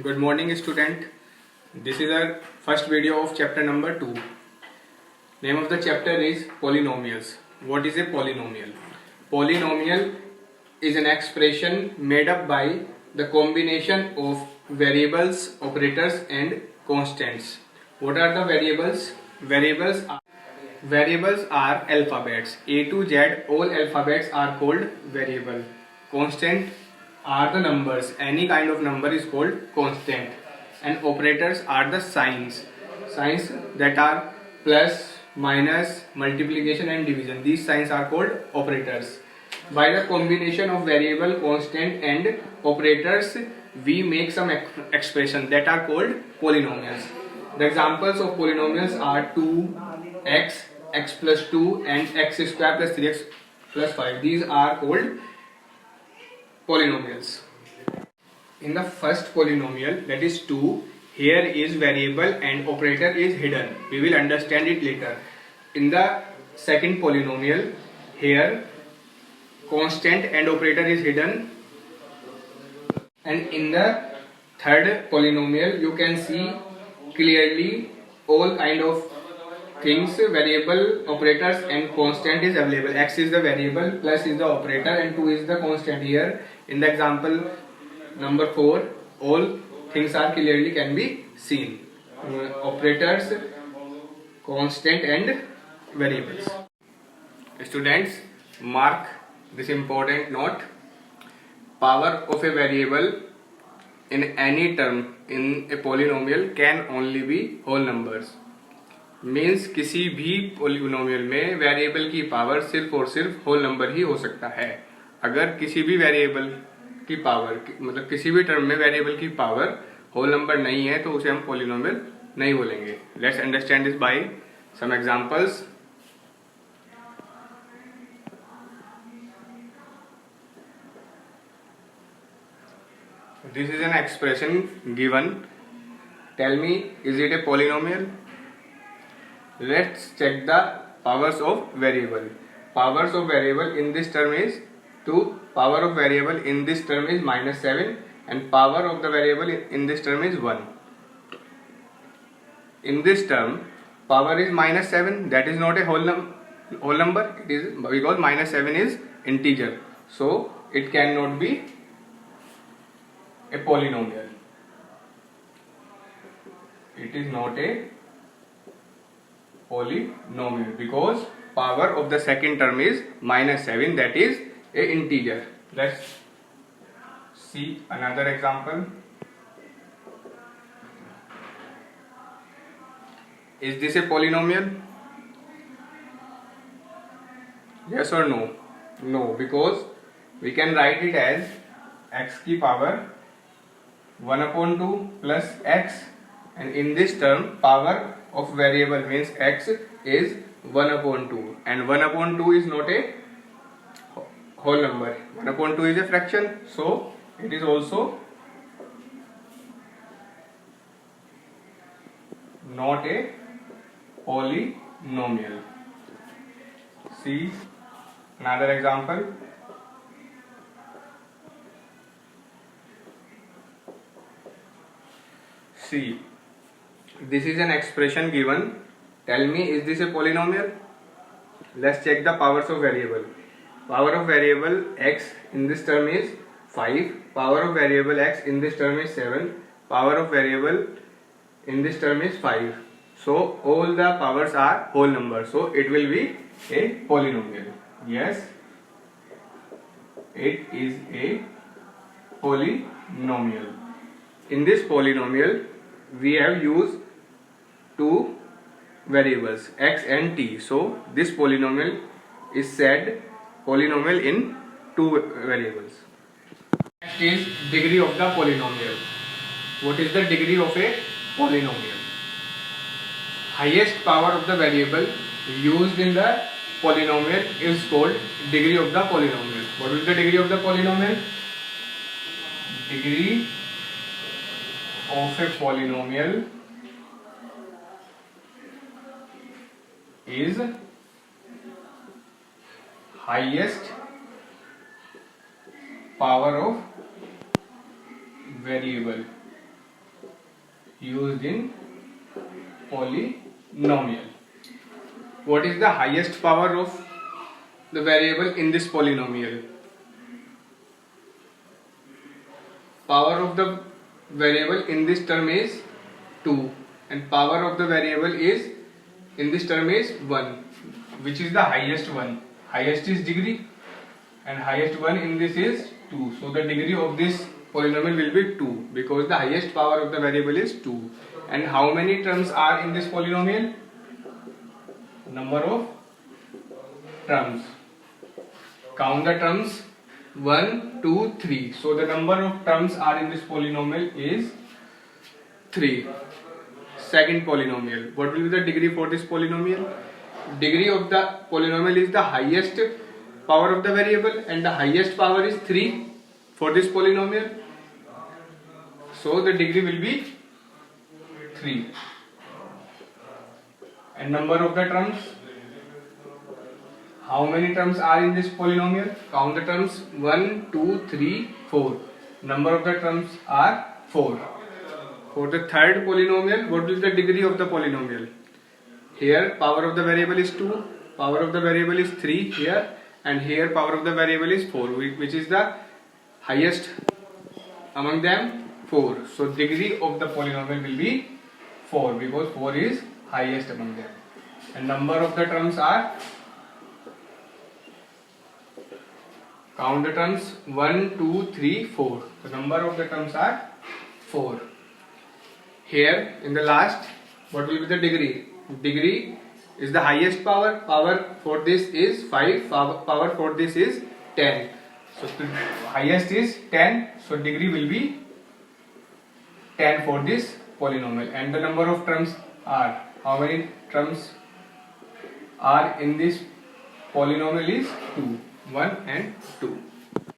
Good morning, student. This is our first video of chapter number 2. Name of the chapter is polynomials. What is a polynomial? Polynomial is an expression made up by the combination of variables, operators and constants. What are the variables? Variables are alphabets. A to Z, all alphabets are called variable. Constant are the numbers. Any kind of number is called constant. And operators are the signs. Signs that are plus, minus, multiplication and division. These signs are called operators. By the combination of variable, constant and operators, we make some expressions that are called polynomials. The examples of polynomials are 2x, x plus 2 and x square plus 3x plus 5. These are called polynomials. In the first polynomial, that is 2, here is variable and operator is hidden. We will understand it later. In the second polynomial, here constant and operator is hidden. And in the third polynomial, you can see clearly all kind of things, variable, operators and constant is available. X is the variable, plus is the operator and 2 is the constant. Here in the example number 4, all things are clearly can be seen. Operators, constant and variables. Students, mark this important note. Power of a variable in any term in a polynomial can only be whole numbers. Means किसी भी polynomial में variable की power सिर्फ और सिर्फ whole number ही हो सकता है. अगर किसी भी वेरिएबल की पावर मतलब किसी भी टर्म में वेरिएबल की पावर होल नंबर नहीं है तो उसे हम पोलिनोमियल नहीं बोलेंगे. Let's understand this by some examples. This is an expression given. Tell me, is it a polynomial? Let's check the powers of variable. Powers of variable in this term is 2. Power of variable in this term is minus 7. And power of the variable in this term is 1. In this term, power is minus 7. That is not a whole number. It is because minus 7 is integer. So it cannot be a polynomial. It is not a polynomial because power of the second term is minus 7, that is a integer. Let's see another example. Is this a polynomial? Yes or no? No, because we can write it as x की power 1 upon 2 plus x, and in this term power of variable means x is 1 upon 2, and 1 upon 2 is not a whole number. 1 upon 2 is a fraction, so it is also not a polynomial. See another example. See, this is an expression given. Tell me, is this a polynomial? Let's check the powers of variable. Power of variable x in this term is 5. Power of variable x in this term is 7. Power of variable in this term is 5. So all the powers are whole numbers. So it will be a polynomial. Yes, it is a polynomial. In this polynomial, we have used two variables x and t. So this polynomial is said polynomial in two variables. Next is degree of the polynomial. What is the degree of a polynomial? Highest power of the variable used in the polynomial is called degree of the polynomial. What is the degree of the polynomial? Degree of a polynomial is highest power of variable used in polynomial. What is the highest power of the variable in this polynomial? Power of the variable in this term is 2 and power of the variable is in this term is 1. Which is the highest one? Highest is degree and highest one in this is 2. So the degree of this polynomial will be 2 because the highest power of the variable is 2. And how many terms are in this polynomial? Number of terms. Count the terms. 1, 2, 3. So the number of terms are in this polynomial is 3. Second polynomial. What will be the degree for this polynomial? Degree of the polynomial is the highest power of the variable and the highest power is 3 for this polynomial. So the degree will be 3. And number of the terms. How many terms are in this polynomial? Count the terms. 1, 2, 3, 4. Number of the terms are 4. For the third polynomial, what is the degree of the polynomial? Here power of the variable is 2, power of the variable is 3 here, and here power of the variable is 4, which is the highest among them? 4. So degree of the polynomial will be 4 because 4 is highest among them. And number of the terms are, count the terms. 1, 2, 3, 4. The number of the terms are 4. Here in the last, what will be the degree? Degree is the highest power. Power for this is 5. Power for this is 10. So the highest is 10. So degree will be 10 for this polynomial. And the number of terms are, how many terms are in this polynomial is 2. 1 and 2.